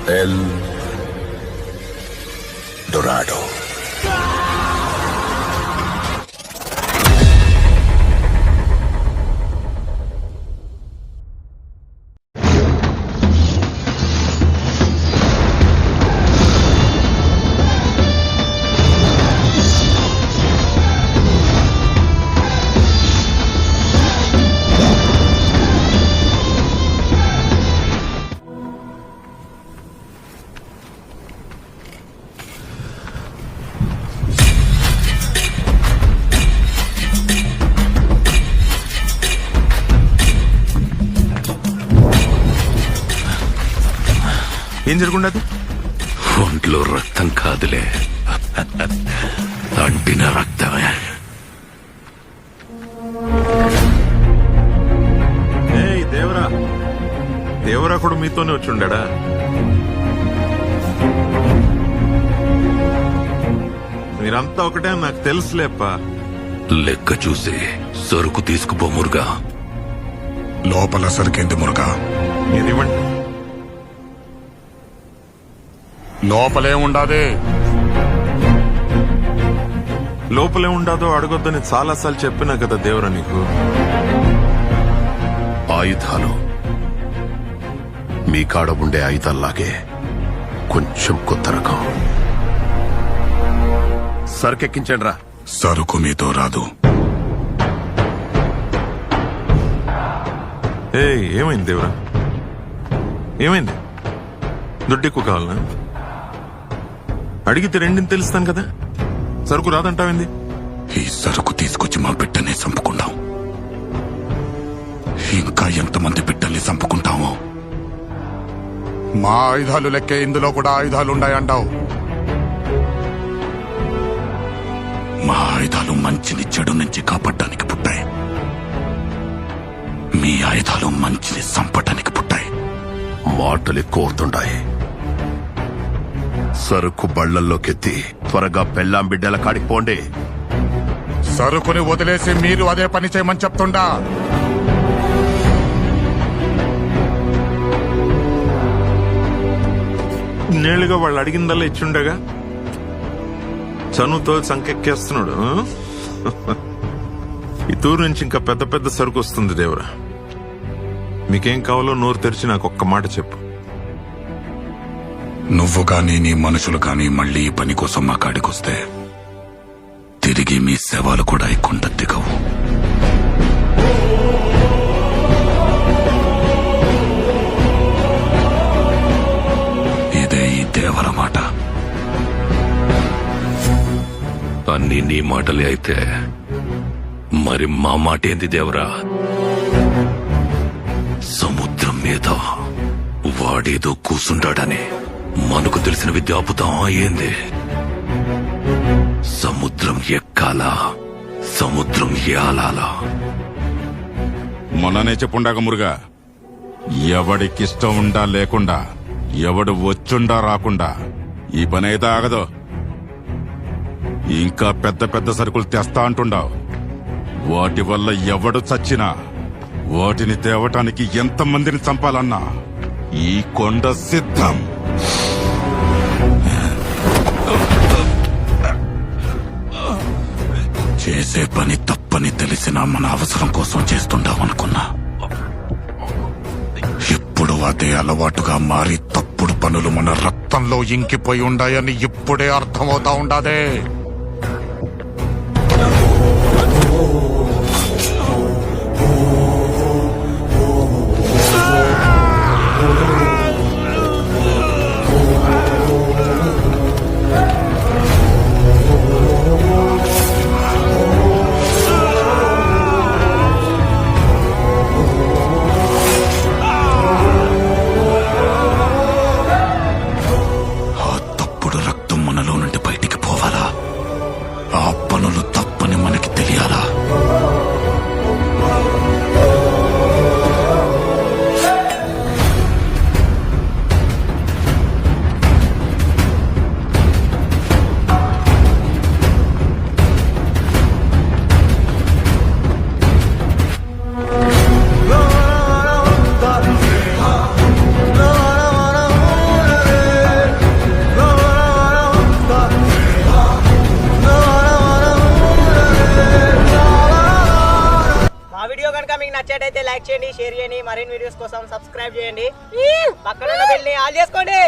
El Dorado. ఏం జరుగుండదు? ఒంట్లో రక్తం కాదులే, అంటిన రక్తమే. దేవరా, దేవరా కూడా మీతోనే వచ్చి ఉండా? మీరంతా ఒకటే నాకు తెలుసులేప్పా. లెక్క చూసి సరుకు తీసుకుపో మురుగా. లోపల సరికేంది మురుగా? ఏదివ్వండి. లోపలే ఉండాది. లోపలే ఉండదో అడగొద్దని చాలాసార్లు చెప్పినా కదా దేవరా నీకు. ఆయుధాలు మీ కాడ ఉండే ఆయుధాల్లాగే కొంచెం కొత్త రకం. సరుకెక్కించండి రా. సరుకు మీతో రాదు. ఏమైంది దేవరా? ఏమైంది? దుడ్డు ఎక్కువ కావాలనా? అడిగితే రెండింది తెలుస్తాను కదా. సరుకు రాదంటావింది? ఈ సరుకు తీసుకొచ్చి మా బిడ్డనే చంపుకుంటాం. ఇంకా ఎంతమంది బిడ్డల్ని చంపుకుంటామో. మా ఆయుధాలు లెక్కే ఇందులో కూడా ఆయుధాలుండాయంటావు. మా ఆయుధాలు మంచిని చెడు నుంచి కాపాడడానికి పుట్టాయి. మీ ఆయుధాలు మంచిని చంపడానికి పుట్టాయి. మాటలు ఎక్కువ అవుతుంటాయి. సరుకు బళ్లల్లోకెత్తి త్వరగా పెళ్ళాం బిడ్డల కాడికి పోండి. సరుకుని వదిలేసి మీరు అదే పని చేయమని చెప్తుండా. నేళ్లుగా వాళ్ళు అడిగిందల్లా ఇచ్చుండగా చనువుతో సంకెక్కేస్తున్నాడు. ఈ తూరు నుంచి ఇంకా పెద్ద పెద్ద సరుకు వస్తుంది దేవరా. మీకేం కావాలో నోరు తెరిచి నాకు ఒక్క మాట చెప్పు. నువ్వు గాని నీ మనుషులు గాని మళ్ళీ ఈ పని కోసం మా కాడికొస్తే తిరిగి మీ శవాలు కూడా కొండ దిగవు. ఇదే ఈ దేవర మాట. అన్నీ నీ మాటలే అయితే మరి మా మాట ఏంది దేవరా? సముద్రం మీద వాడేదో కూసుంటాడని మనకు తెలిసిన విద్య ఆపుతాం ఏంది? సముద్రం ఎక్కాలా, సముద్రం ఏలాలా? మొన్ననే చెప్పుండాక మురుగా, ఎవడికిష్టం ఉండా లేకుండా, ఎవడు వచ్చుండా రాకుండా ఈ పని అయితే ఆగదు. ఇంకా పెద్ద పెద్ద సరుకులు తెస్తా అంటుండావు. వాటి వల్ల ఎవడు చచ్చినా వాటిని తేవటానికి ఎంతమందిని చంపాలన్నా ఈ కొండ సిద్ధం. చేసే పని తప్పని తెలిసినా మన అవసరం కోసం చేస్తుండామనుకున్నా. ఇప్పుడు అదే అలవాటుగా మారి తప్పుడు పనులు మన రక్తంలో ఇంకిపోయి ఉండాయని ఇప్పుడే అర్థమవుతా ఉండాదే. నచ్చినట్టయితే లైక్ చేయండి, షేర్ చేయండి, మరిన్ని వీడియోస్ కోసం సబ్స్క్రైబ్ చేయండి, పక్కన ఉన్న బెల్ ని ఆల్ చేసుకోండి.